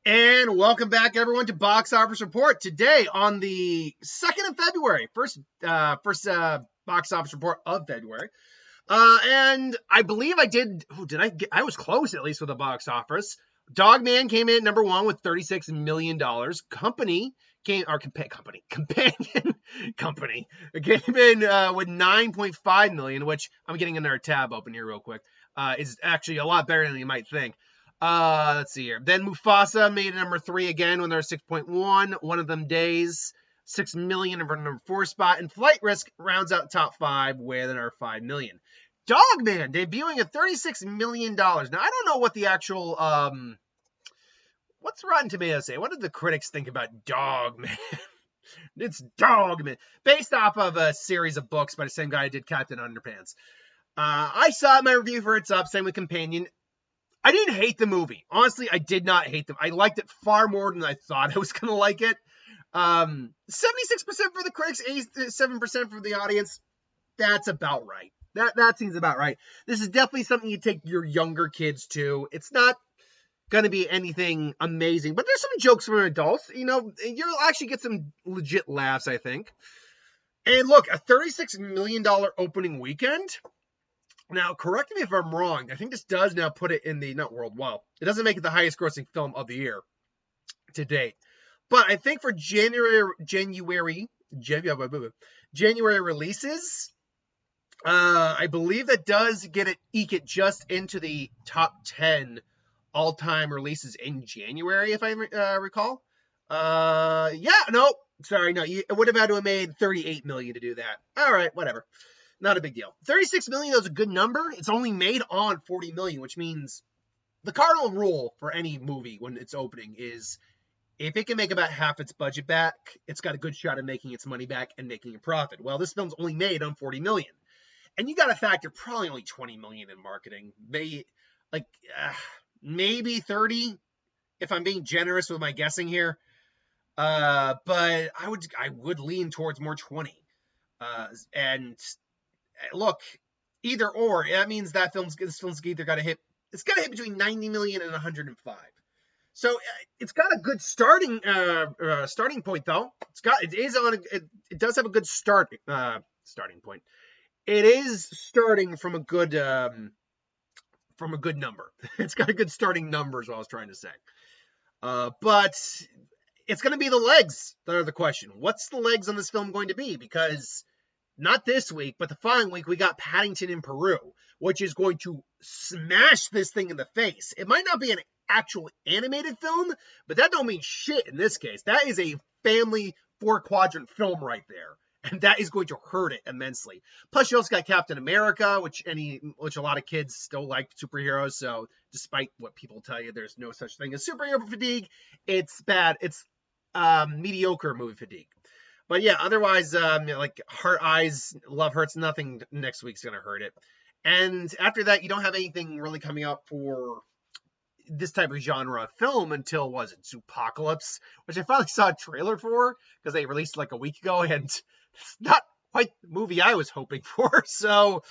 And welcome back, everyone, to Box Office Report. Today, on the 2nd of February, first box office report of February. And I believe I did. I was close, at least, with the box office. Dogman came in number one with $36 million. Companion came in with $9.5 million, which I'm getting another tab open here real quick. Is actually a lot better than you might think. Let's see here. Then Mufasa made number 3 again when there was 6.1. One of them days, 6 million for number 4 spot, and Flight Risk rounds out top 5 with another 5 million. Dogman debuting at $36 million. Now I don't know what the actual what's Rotten Tomatoes say? What did the critics think about Dogman? It's Dogman, based off of a series of books by the same guy who did Captain Underpants. I saw my review for It's Up, same with Companion. I didn't hate the movie. Honestly, I did not hate them. I liked it far more than I thought I was going to like it. 76% for the critics, 87% for the audience. That's about right. That seems about right. This is definitely something you take your younger kids to. It's not going to be anything amazing, but there's some jokes for adults. You know, you'll actually get some legit laughs, I think. And look, a $36 million opening weekend. Now, correct me if I'm wrong. I think this does now put it in the, not world, well, it doesn't make it the highest grossing film of the year to date. But I think for January releases, I believe that does eke it just into the top 10 all-time releases in January, if I recall. It would have had to have made 38 million to do that. All right, whatever. Not a big deal. 36 million is a good number. It's only made on 40 million, which means the cardinal rule for any movie when it's opening is if it can make about half its budget back, it's got a good shot at making its money back and making a profit. Well, this film's only made on 40 million. And you got to factor probably only 20 million in marketing. Maybe 30 if I'm being generous with my guessing here. But I would lean towards more 20. And look, either or, that means this film's either got to hit, it's got to hit between 90 million and 105. So it's got a good starting point, though. It does have a good starting point. It is starting from a good number. It's got a good starting number, is what I was trying to say. But it's going to be the legs that are the question. What's the legs on this film going to be? Because not this week, but the following week, we got Paddington in Peru, which is going to smash this thing in the face. It might not be an actual animated film, but that don't mean shit in this case. That is a family 4-quadrant film right there, and that is going to hurt it immensely. Plus, you also got Captain America, which a lot of kids still like superheroes, so despite what people tell you, there's no such thing as superhero fatigue. It's bad. It's mediocre movie fatigue. But yeah, otherwise, like Heart, Eyes, Love Hurts, nothing next week's going to hurt it. And after that, you don't have anything really coming up for this type of genre of film until, was it Zoopocalypse, which I finally saw a trailer for because they released like a week ago, and it's not quite the movie I was hoping for. So,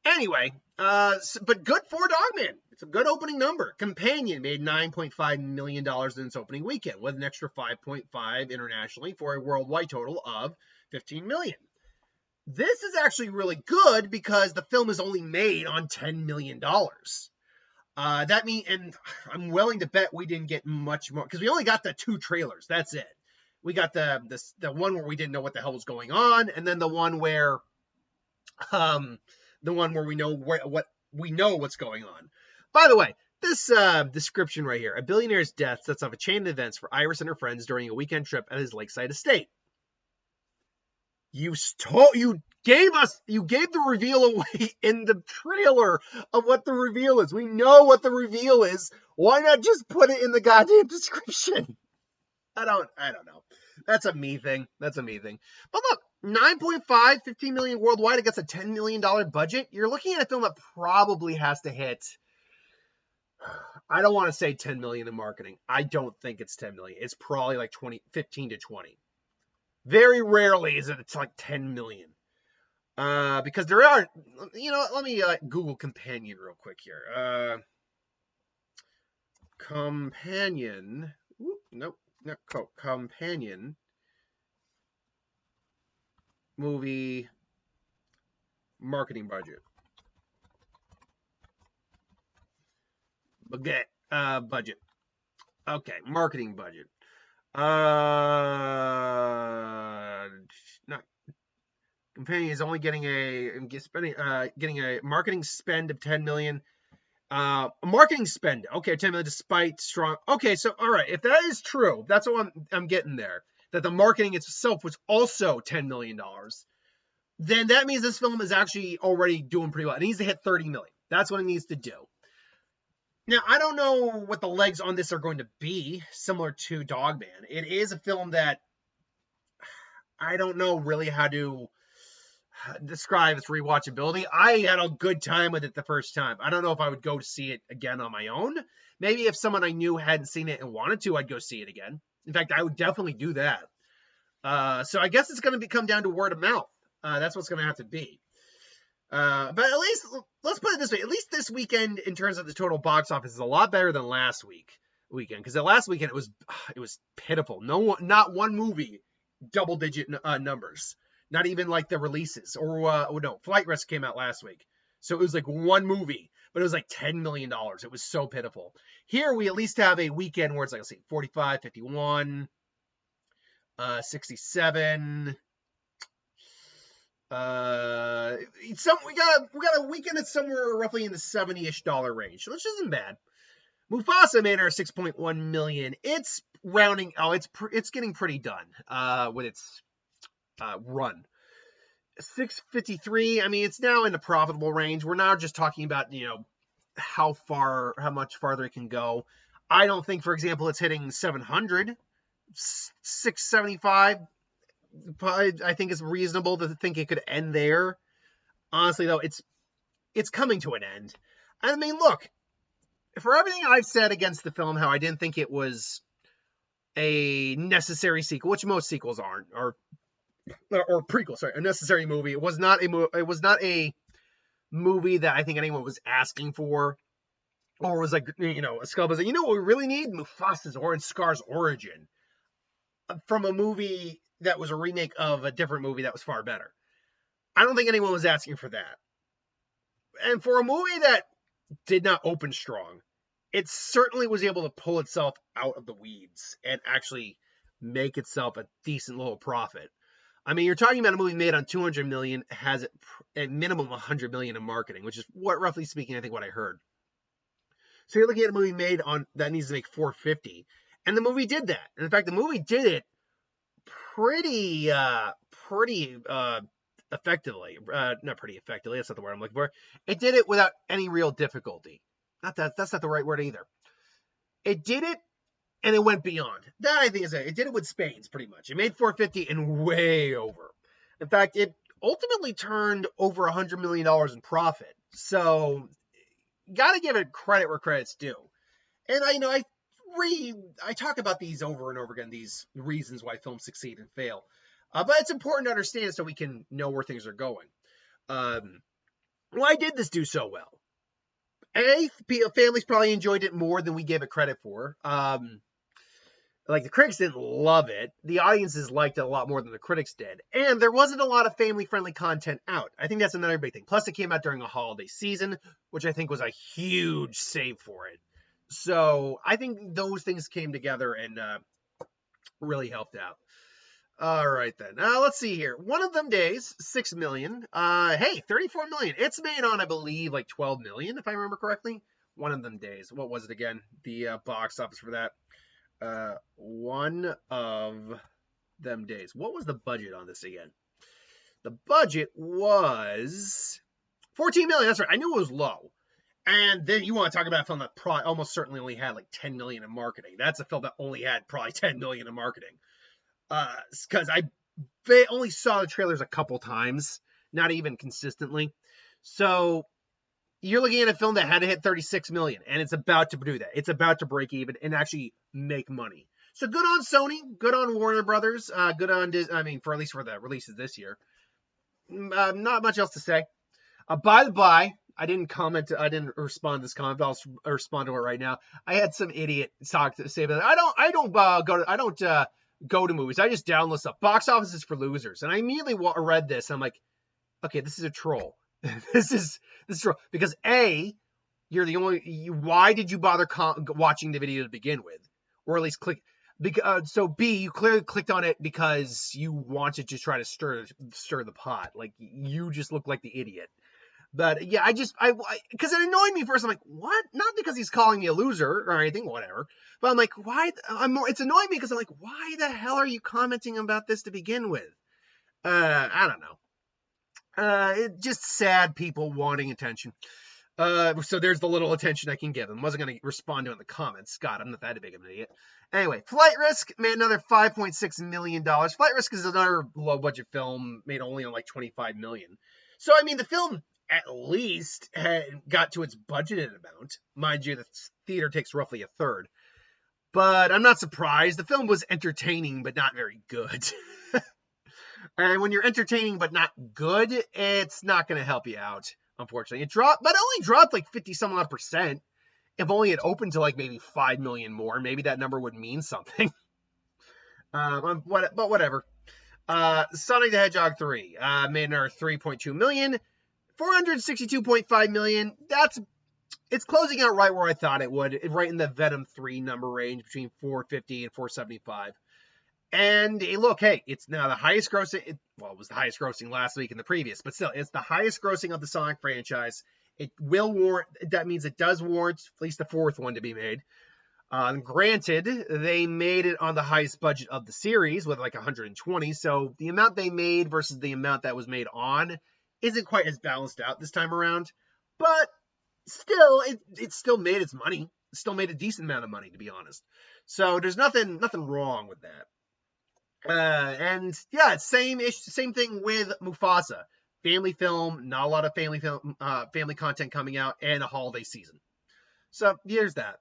anyway, but good for Dogman. It's a good opening number. Companion made $9.5 million in its opening weekend, with an extra 5.5 internationally for a worldwide total of 15 million. This is actually really good because the film is only made on $10 million. That means, and I'm willing to bet we didn't get much more because we only got the 2 trailers. That's it. We got the one where we didn't know what the hell was going on, and then the one where we know what's going on. By the way, this description right here: a billionaire's death sets off a chain of events for Iris and her friends during a weekend trip at his lakeside estate. You gave the reveal away in the trailer of what the reveal is. We know what the reveal is. Why not just put it in the goddamn description? I don't know. That's a me thing. But look, 9.5, 15 million worldwide against a $10 million budget. You're looking at a film that probably has to hit, I don't want to say 10 million in marketing. I don't think it's 10 million. It's probably like 15 to 20. Very rarely is it's like 10 million. Because there are, let me Google Companion real quick here. companion. Nope, not companion movie marketing budget. Budget. Okay, marketing budget. Not companion is only getting getting a marketing spend of 10 million. Marketing spend. Okay, 10 million despite strong. Okay, so all right, if that is true, that's what I'm getting there. That the marketing itself was also $10 million. Then that means this film is actually already doing pretty well. It needs to hit 30 million. That's what it needs to do. Now, I don't know what the legs on this are going to be, similar to Dogman. It is a film that I don't know really how to describe its rewatchability. I had a good time with it the first time. I don't know if I would go to see it again on my own. Maybe if someone I knew hadn't seen it and wanted to, I'd go see it again. In fact, I would definitely do that. So I guess it's going to come down to word of mouth. That's what's going to have to be. But at least, let's put it this way, at least this weekend, in terms of the total box office, is a lot better than last weekend. Because the last weekend, it was pitiful. Not one movie, double-digit numbers. Not even like the releases. No, Flight Risk came out last week. So it was like one movie, but it was like $10 million. It was so pitiful. Here, we at least have a weekend where it's like, let's see, 45, 51, 67... we got a weekend that's somewhere roughly in the $70-ish range, which isn't bad. Mufasa made our 6.1 million. It's rounding. It's getting pretty done with its run. 653. I mean, it's now in the profitable range. We're now just talking about how much farther it can go. I don't think, for example, it's hitting 700. 675. I think it's reasonable to think it could end there. Honestly, though, it's coming to an end. I mean, look, for everything I've said against the film, how I didn't think it was a necessary sequel, which most sequels aren't, or prequel, sorry, a necessary movie. It was not a movie that I think anyone was asking for, or was like, a skull was like, what we really need? Mufasa's or Scar's origin from a movie that was a remake of a different movie that was far better. I don't think anyone was asking for that. And for a movie that did not open strong, it certainly was able to pull itself out of the weeds and actually make itself a decent little profit. I mean, you're talking about a movie made on 200 million, has at minimum 100 million in marketing, which is what, roughly speaking, I think what I heard. So you're looking at a movie made on that needs to make 450, and the movie did that. And in fact, the movie did it pretty effectively. Not pretty effectively. That's not the word I'm looking for. It did it without any real difficulty. That's not the right word either. It did it, and it went beyond. That, I think, it did it with spades, pretty much. It made 450 and way over. In fact, it ultimately turned over $100 million in profit. So, got to give it credit where credit's due. And I talk about these over and over again, these reasons why films succeed and fail. But it's important to understand so we can know where things are going. Why did this do so well? Families probably enjoyed it more than we gave it credit for. Like, the critics didn't love it. The audiences liked it a lot more than the critics did. And there wasn't a lot of family-friendly content out. I think that's another big thing. Plus, it came out during a holiday season, which I think was a huge save for it. So I think those things came together and really helped out. All right, then. Let's see here. One of Them Days, 6 million. Hey, 34 million. It's made on, I believe, like 12 million, if I remember correctly. One of Them Days. What was it again? The box office for that. One of Them Days. What was the budget on this again? The budget was 14 million. That's right. I knew it was low. And then you want to talk about a film that probably almost certainly only had like 10 million in marketing. That's a film that only had probably 10 million in marketing. Because I only saw the trailers a couple times, not even consistently. So you're looking at a film that had to hit 36 million, and it's about to do that. It's about to break even and actually make money. So good on Sony, good on Warner Brothers, good on Disney. I mean, at least for the releases this year. Not much else to say. By the by, I didn't comment. I didn't respond to this comment, but I'll respond to it right now. I had some idiot talk to say that I don't go to movies. I just download stuff. Box office is for losers. And I immediately read this. And I'm like, okay, this is a troll. this is troll because you're the only. Why did you bother watching the video to begin with, or at least click? So B, you clearly clicked on it because you wanted to try to stir the pot. Like you just look like the idiot. But yeah, because it annoyed me first. I'm like, what? Not because he's calling me a loser or anything, whatever. But I'm like, why? It's annoying me because I'm like, why the hell are you commenting about this to begin with? I don't know. Just sad people wanting attention. So there's the little attention I can give them. Wasn't going to respond to it in the comments. God, I'm not that big of an idiot. Anyway, Flight Risk made another $5.6 million. Flight Risk is another low-budget film made only on like $25 million. So, I mean, the film at least got to its budgeted amount. Mind you, the theater takes roughly a third. But I'm not surprised. The film was entertaining, but not very good. And when you're entertaining but not good, it's not going to help you out, unfortunately. It only dropped like 50-some odd %. If only it opened to like maybe 5 million more, maybe that number would mean something. But whatever. Sonic the Hedgehog 3 made another $3.2 million. $462.5 million. It's closing out right where I thought it would, right in the Venom 3 number range between 450 and 475. And look, hey, it's now the highest grossing. It was the highest grossing last week and the previous, but still, it's the highest grossing of the Sonic franchise. It will warrant. That means it does warrant at least the fourth one to be made. Granted, they made it on the highest budget of the series with like 120. So the amount they made versus the amount that was made on isn't quite as balanced out this time around. But still, it still made its money. It still made a decent amount of money, to be honest. So there's nothing wrong with that. And yeah, same thing with Mufasa. Family film, not a lot of family content coming out, and a holiday season. So here's that.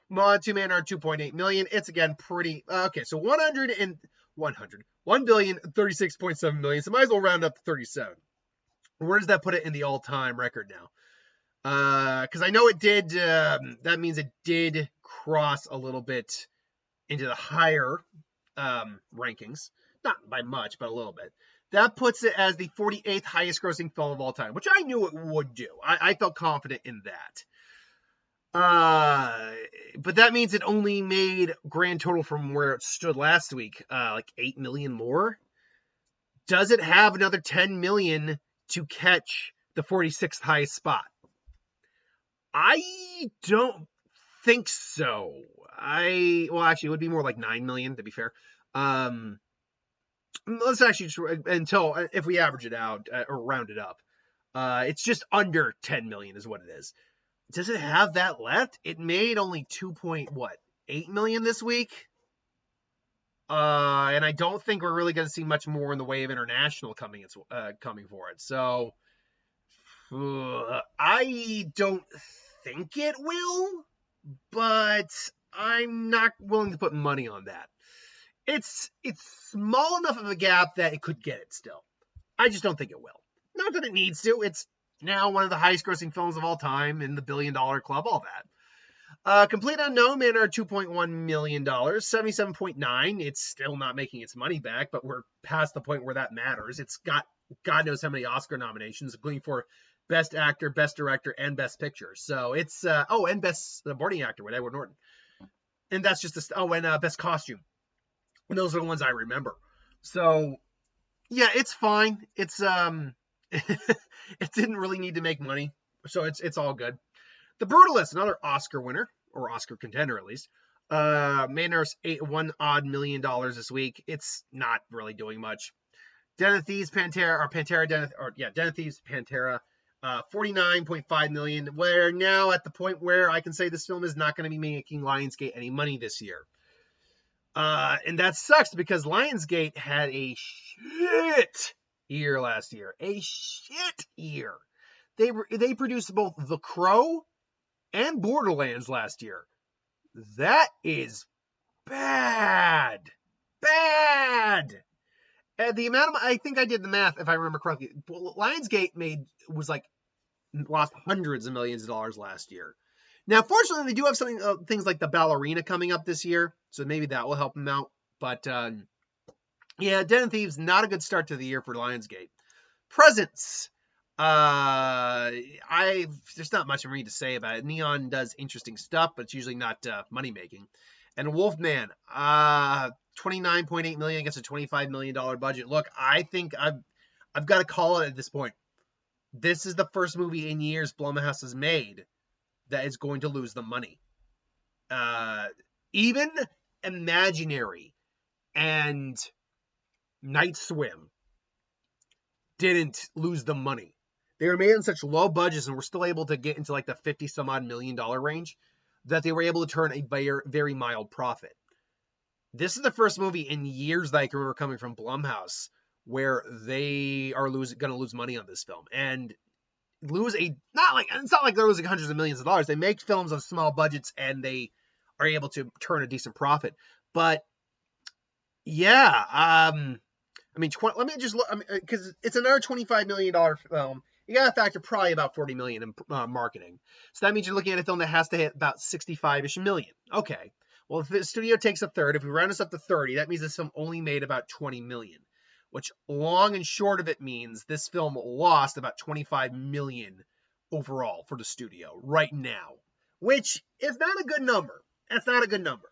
Mod 2 Man are 2.8 million. It's again pretty okay. So 1,036.7 million. So might as well round up to 37. Where does that put it in the all-time record now? Because I know it did. That means it did cross a little bit into the higher rankings, not by much, but a little bit. That puts it as the 48th highest grossing film of all time, which I knew it would do. I felt confident in that. But that means it only made grand total from where it stood last week, like 8 million more. Does it have another 10 million to catch the 46th highest spot? I don't think so. Actually, it would be more like 9 million to be fair. Let's actually if we average it out or round it up, it's just under 10 million is what it is. Does it have that left? It made only 2.8 million this week. And I don't think we're really going to see much more in the way of international coming for it. So I don't think it will, but I'm not willing to put money on that. It's small enough of a gap that it could get it still. I just don't think it will. Not that it needs to. It's now one of the highest grossing films of all time in the $1 billion club, all that. Complete Unknown made our $2.1 million, 77.9. It's still not making its money back, but we're past the point where that matters. It's got God knows how many Oscar nominations, including for Best Actor, Best Director, and Best Picture. So it's, and Best Supporting Actor with Edward Norton. And that's just Best Costume. And those are the ones I remember. So, yeah, it's fine. It's, it didn't really need to make money. So it's all good. The Brutalist, another Oscar winner, or Oscar contender at least, made us $1 odd million this week. It's not really doing much. Den of Thieves, Pantera, $49.5 million. We're now at the point where I can say this film is not going to be making Lionsgate any money this year. And that sucks because Lionsgate had a shit year last year. A shit year. They produced both The Crow and Borderlands last year. That is bad. Bad. And the amount of, I think I did the math if I remember correctly. Lionsgate was like lost hundreds of millions of dollars last year. Now, fortunately, they do have something things like the ballerina coming up this year, so maybe that will help them out. But yeah, Den of Thieves, not a good start to the year for Lionsgate. Presents. There's not much I need to say about it. Neon does interesting stuff, but it's usually not money making. And Wolfman, $29.8 million against a $25 million budget. Look, I think I've got to call it at this point. This is the first movie in years Blumhouse has made that is going to lose the money. Even Imaginary and Night Swim didn't lose the money. They were made in such low budgets and were still able to get into like the 50 some odd $50 million range that they were able to turn a very, very mild profit. This is the first movie in years that I can remember coming from Blumhouse where they are going to lose money on this film. And it's not like they're losing hundreds of millions of dollars. They make films on small budgets and they are able to turn a decent profit. But yeah, let me just look, because it's another $25 million film. You got to factor probably about $40 million in marketing. So that means you're looking at a film that has to hit about 65-ish million. Okay. Well, if the studio takes a third, if we round this up to 30, that means this film only made about 20 million, which long and short of it means this film lost about 25 million overall for the studio right now, which is not a good number. That's not a good number.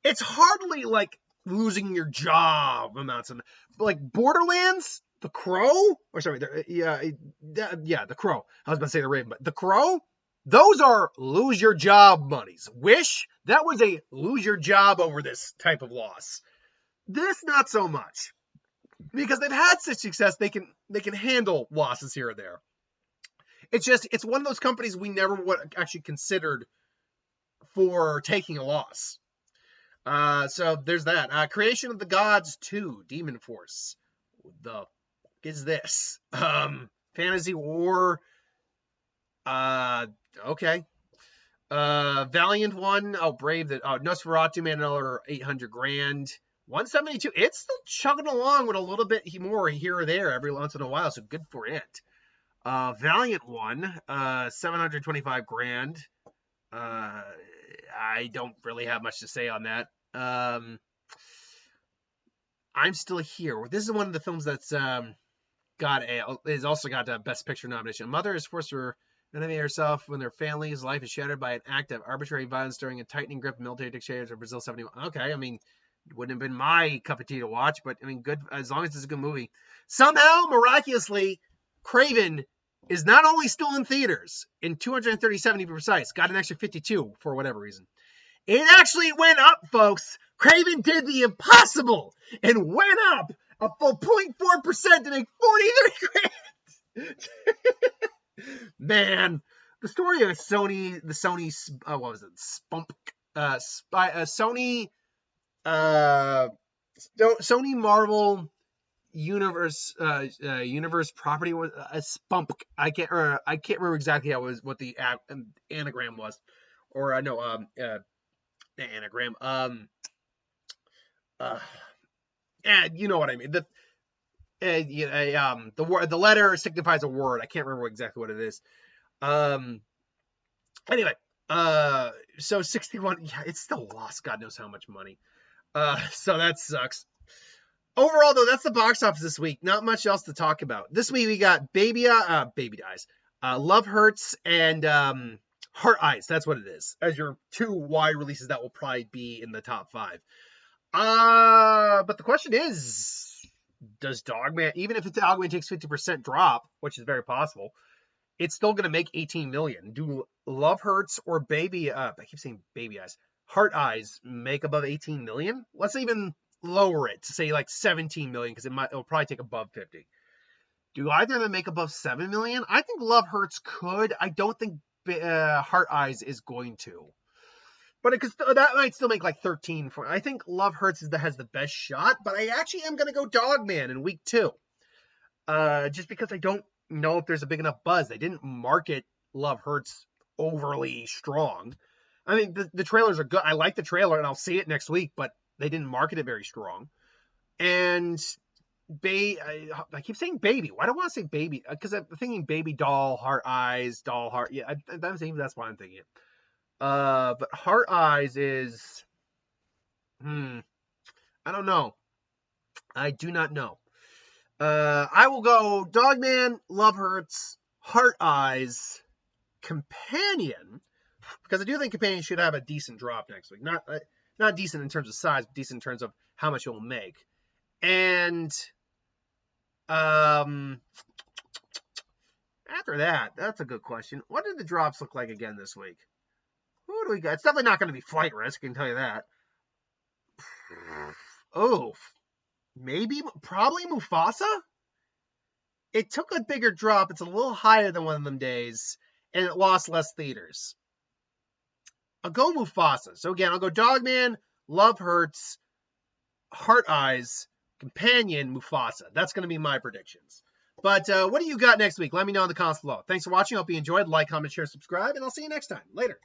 It's hardly like losing your job amounts of, like Borderlands, The Crow, or sorry, The Crow. I was about to say The Raven, but The Crow, those are lose your job monies. Wish, that was a lose your job over this type of loss. This, not so much, because they've had such success, they can handle losses here or there. It's one of those companies we never would actually considered for taking a loss. So there's that. Creation of the Gods 2, Demon Force. The fuck is this? Fantasy War. Okay. Valiant one. Oh, Brave. Nosferatu made another 800 grand. 172. It's still chugging along with a little bit more here or there every once in a while, so good for it. Valiant one. 725 grand. I don't really have much to say on that. I'm Still Here. This is one of the films that's also got a Best Picture nomination. A mother is forced to renovate herself when their family's life is shattered by an act of arbitrary violence during a tightening grip of military dictators of Brazil 71. Okay, I mean, it wouldn't have been my cup of tea to watch, but I mean, good as long as it's a good movie. Somehow, miraculously, Craven is not only still in theaters, in 237 to be precise, got an extra 52 for whatever reason. It actually went up, folks. Craven did the impossible and went up a full 0.4% to make 43 grand. Man, the story of Sony, what was it? Sony Marvel Universe property was a spump. I can't remember exactly what the anagram was, or the anagram. And you know what I mean. The letter signifies a word. I can't remember exactly what it is. Anyway, so 61. Yeah, it's still lost God knows how much money. So that sucks. Overall, though, that's the box office this week. Not much else to talk about. This week we got Baby Dies, Love Hurts, and Heart Eyes. That's what it is. As your two wide releases that will probably be in the top 5. But the question is, does Dogman, even if Dogman takes 50% drop, which is very possible, it's still going to make 18 million. Do Love Hurts or Baby, I keep saying Baby Eyes, Heart Eyes make above 18 million? Let's even lower it to say like 17 million, because it'll probably take above 50. Do either of them make above 7 million? I think Love Hurts could. I don't think Heart Eyes is going to. But that might still make like 13. I think Love Hurts has the best shot, but I actually am going to go Dogman in week 2. Just because I don't know if there's a big enough buzz. They didn't market Love Hurts overly strong. I mean, the trailers are good. I like the trailer, and I'll see it next week, but they didn't market it very strong. And I keep saying baby. Why do I want to say baby? Because I'm thinking baby doll, heart eyes, doll heart. Yeah, that's why I'm thinking it. But heart eyes is, I don't know. I do not know. I will go Dogman, Love Hurts, Heart Eyes, Companion, because I do think Companion should have a decent drop next week. Not decent in terms of size, but decent in terms of how much it will make. And after that, that's a good question. What did the drops look like again this week? Who do we got? It's definitely not going to be Flight Risk, I can tell you that. Oh, probably Mufasa? It took a bigger drop. It's a little higher than one of them days, and it lost less theaters. I'll go Mufasa. So again, I'll go Dogman, Love Hurts, Heart Eyes, Companion, Mufasa. That's going to be my predictions. But what do you got next week? Let me know in the comments below. Thanks for watching. I hope you enjoyed. Like, comment, share, subscribe, and I'll see you next time. Later.